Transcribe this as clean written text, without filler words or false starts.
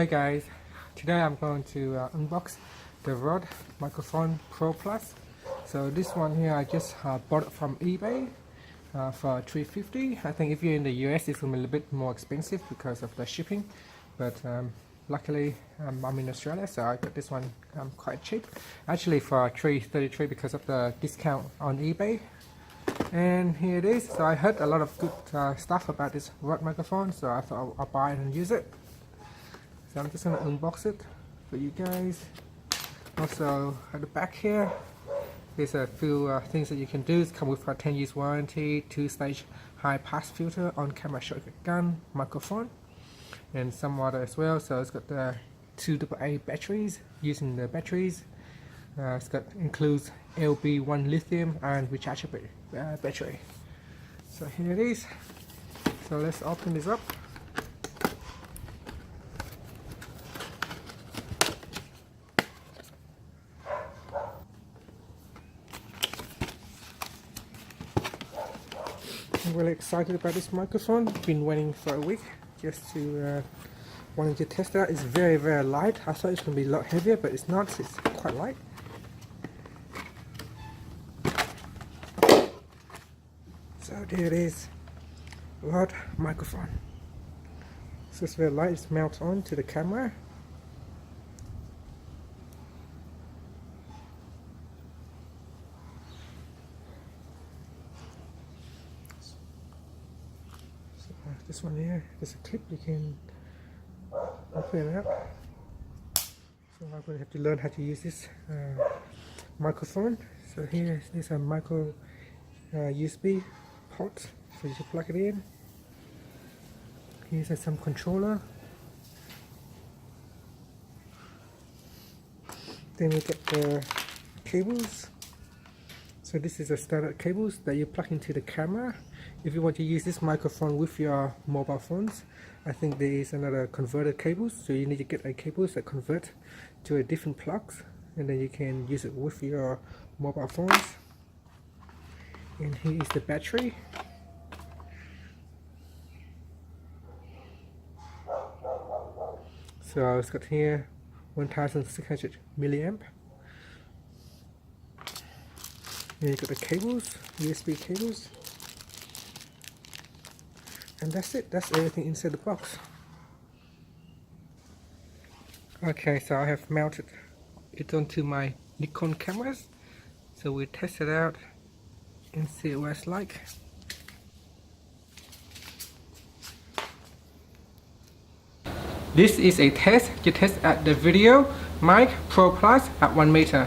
Hi guys, today I'm going to unbox the Rode Microphone Pro Plus. So this one here I just bought it from eBay for $350. I think if you're in the US it's going to be a little bit more expensive because of the shipping, but luckily I'm in Australia, so I got this one quite cheap, actually for $333 because of the discount on eBay. And here it is. So I heard a lot of good stuff about this Rode microphone, so I thought I'll buy it and use it. So I'm just going to unbox it for you guys. Also at the back here there's a few things that you can do. It's come with a 10 years warranty, 2-stage high pass filter, on camera shotgun microphone, and some other as well. So it's got the 2 AA batteries. Using the batteries, includes LB1 lithium and rechargeable battery. So here it is. So let's open this up. I'm really excited about this microphone. Been waiting for a week just to wanting to test it out. It's very light. I thought it's going to be a lot heavier, but it's not. It's quite light. So there it is, Rode microphone. So it's very light. It's mounted on to the camera. This one here, there's a clip you can open it up. So I'm going to have to learn how to use this microphone. So here there's a micro USB port, so you can plug it in. Here's some controller. Then we get the cables. So this is a standard cables that you plug into the camera. If you want to use this microphone with your mobile phones, I think there is another converter cables, so you need to get a cables that convert to a different plugs, and then you can use it with your mobile phones. And here is the battery. So it's got here 1600 milliamp. Then you got the cables, USB cables. And that's it. That's everything inside the box. Okay, so I have mounted it onto my Nikon cameras. So we'll test it out and see what it's like. This is a test to test at the VideoMic Pro Plus at 1 meter.